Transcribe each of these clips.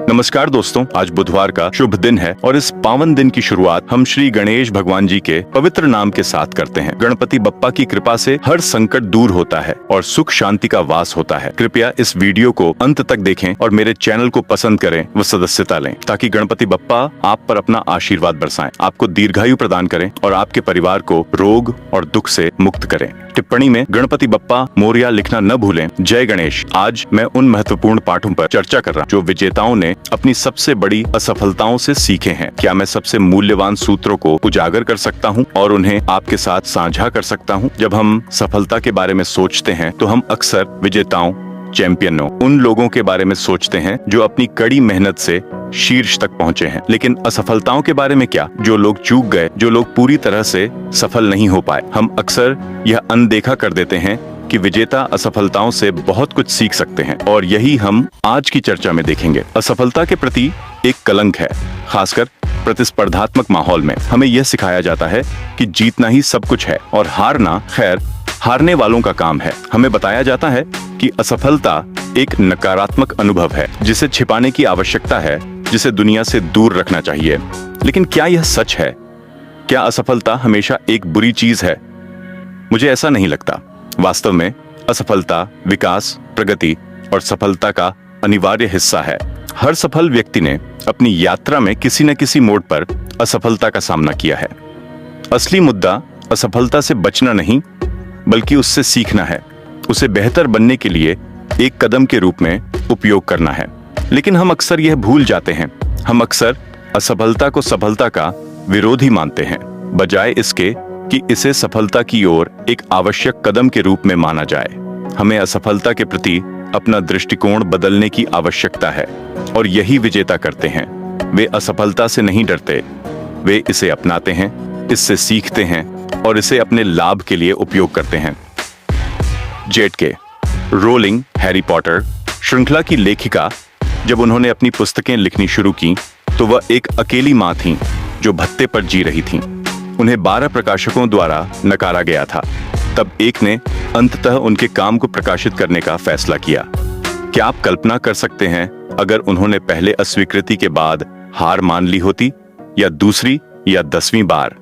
नमस्कार दोस्तों, आज बुधवार का शुभ दिन है और इस पावन दिन की शुरुआत हम श्री गणेश भगवान जी के पवित्र नाम के साथ करते हैं। गणपति बप्पा की कृपा से हर संकट दूर होता है और सुख शांति का वास होता है। कृपया इस वीडियो को अंत तक देखें और मेरे चैनल को पसंद करें व सदस्यता लें ताकि गणपति बप्पा आप पर अपना आशीर्वाद बरसाएं, आपको दीर्घायु प्रदान करें और आपके परिवार को रोग और दुख से मुक्त करें। टिप्पणी में गणपति बप्पा मोरया लिखना न भूलें। जय गणेश। आज मैं उन महत्वपूर्ण पाठों पर चर्चा कर रहा हूँ जो विजेताओं ने अपनी सबसे बड़ी असफलताओं से सीखे हैं। क्या मैं सबसे मूल्यवान सूत्रों को उजागर कर सकता हूँ और उन्हें आपके साथ साझा कर सकता हूँ? जब हम सफलता के बारे में सोचते हैं तो हम अक्सर विजेताओं, चैंपियनों, उन लोगों के बारे में सोचते हैं जो अपनी कड़ी मेहनत से शीर्ष तक पहुंचे हैं। लेकिन असफलताओं के बारे में क्या? जो लोग चूक गए, जो लोग पूरी तरह से सफल नहीं हो पाए। हम अक्सर यह अनदेखा कर देते हैं कि विजेता असफलताओं से बहुत कुछ सीख सकते हैं और यही हम आज की चर्चा में देखेंगे। असफलता के प्रति एक कलंक है, खासकर प्रतिस्पर्धात्मक माहौल में। हमें यह सिखाया जाता है कि जीतना ही सब कुछ है और हारना खैर हारने वालों का काम है। हमें बताया जाता है कि असफलता एक नकारात्मक अनुभव है जिसे छिपाने की आवश्यकता है, जिसे दुनिया से दूर रखना चाहिए। लेकिन क्या यह सच है? क्या असफलता हमेशा एक बुरी चीज है? मुझे ऐसा नहीं लगता। वास्तव में असफलता विकास, प्रगति और सफलता का अनिवार्य हिस्सा है। हर सफल व्यक्ति ने अपनी यात्रा में किसी न किसी मोड़ पर असफलता का सामना किया है। असली मुद्दा असफलता से बचना नहीं, बल्कि उससे सीखना है, उसे बेहतर बनने के लिए एक कदम के रूप में उपयोग करना है। लेकिन हम अक्सर यह भूल जाते हैं। हम अक्सर असफलता को सफलता का विरोधी मानते हैं, बजाय इसके कि इसे सफलता की ओर एक आवश्यक कदम के रूप में माना जाए। हमें असफलता के प्रति अपना दृष्टिकोण बदलने की आवश्यकता है और यही विजेता करते हैं। वे असफलता से नहीं डरते, वे इसे अपनाते हैं, इससे सीखते हैं और इसे अपने लाभ के लिए उपयोग करते हैं। J.K. रोलिंग, हैरी पॉटर श्रृंखला की लेखिका, जब उन्होंने अपनी पुस्तकें लिखनी शुरू की तो वह एक अकेली मां थीं जो भत्ते पर जी रही थीं। उन्हें 12 प्रकाशकों द्वारा नकारा गया था। तब एक ने अंततः उनके काम को प्रकाशित करने का फैसला किया। क्या आप कल्पना कर सकते हैं अगर उन्होंने पहले अस्वीकृति के बाद हार मान ली होती, या दूसरी या 10वीं बार,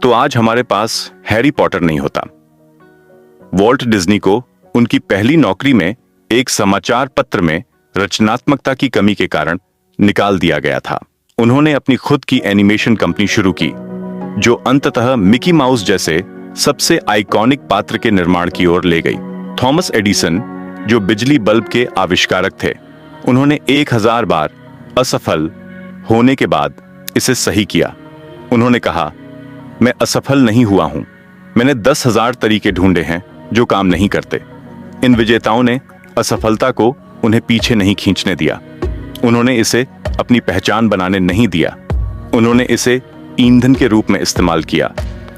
तो आज हमारे पास हैरी पॉटर नहीं होता। वॉल्ट डिज्नी को उनकी पहली नौकरी में एक समाचार पत्र में रचनात्मकता की कमी के कारण निकाल दिया गया था। उन्होंने अपनी खुद की एनिमेशन कंपनी शुरू की जो अंततः मिकी माउस जैसे सबसे आइकॉनिक पात्र के निर्माण की ओर ले गई। थॉमस एडिसन, जो बिजली बल्ब के आविष्कारक थे, उन्होंने 1000 बार असफल होने के बाद इसे सही किया। उन्होंने कहा, मैं असफल नहीं हुआ हूं, मैंने 10,000 तरीके ढूंढे हैं जो काम नहीं करते। इन विजेताओं ने असफलता को उन्हें पीछे नहीं खींचने दिया। उन्होंने इसे अपनी पहचान बनाने नहीं दिया। उन्होंने इसे ईंधन के रूप में इस्तेमाल किया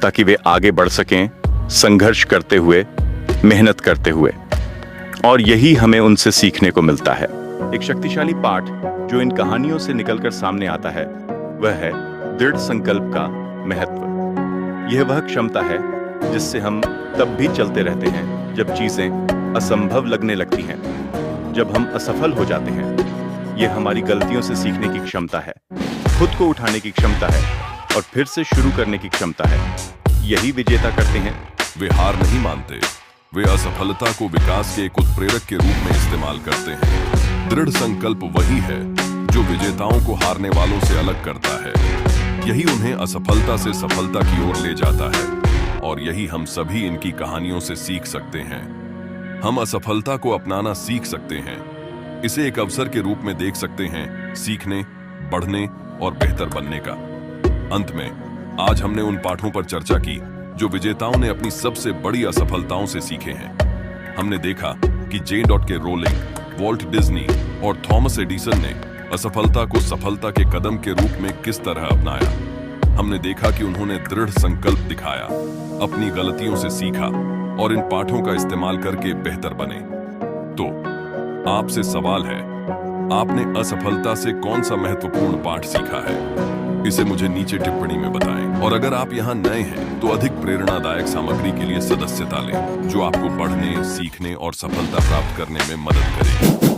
ताकि वे आगे बढ़ सकें, संघर्ष करते हुए, मेहनत करते हुए। और यही हमें उनसे सीखने को मिलता है। एक शक्तिशाली पाठ जो इन कहानियों से निकलकर सामने आता है वह है दृढ़ संकल्प का महत्व। यह वह क्षमता है जिससे हम तब भी चलते रहते हैं जब चीजें असंभव लगने लगती हैं, जब हम असफल हो जाते हैं। यह हमारी गलतियों से सीखने की क्षमता है, खुद को उठाने की क्षमता है और फिर से शुरू करने की क्षमता है। यही विजेता करते हैं। वे हार नहीं मानते, वे असफलता को विकास के एक उत्प्रेरक के रूप में इस्तेमाल करते हैं। दृढ़ संकल्प वही है जो विजेताओं को हारने वालों से अलग करता है। यही उन्हें असफलता से सफलता की ओर ले जाता है और यही हम सभी इनकी कहानियों से सीख सकते हैं। हम असफलता को अपनाना सीख सकते हैं, इसे एक अवसर के रूप में देख सकते हैं, सीखने, बढ़ने और बेहतर बनने का। अंत में आज हमने उन पाठों पर चर्चा की जो विजेताओं ने अपनी सबसे बड़ी असफलताओं से सीखे हैं। हमने देखा कि J.K. रोलिंग, वॉल्ट डिज्नी और थॉमस एडिसन ने असफलता को सफलता के कदम के रूप में किस तरह अपनाया। हमने देखा कि उन्होंने दृढ़ संकल्प दिखाया, अपनी गलतियों से सीखा और इन पाठों का इस्तेमाल करके बेहतर बने। तो आपसे सवाल है, आपने असफलता से कौन सा महत्वपूर्ण पाठ सीखा है? इसे मुझे नीचे टिप्पणी में बताएं। और अगर आप यहाँ नए हैं तो अधिक प्रेरणादायक सामग्री के लिए सदस्यता लें जो आपको बढ़ने, सीखने और सफलता प्राप्त करने में मदद करेगी।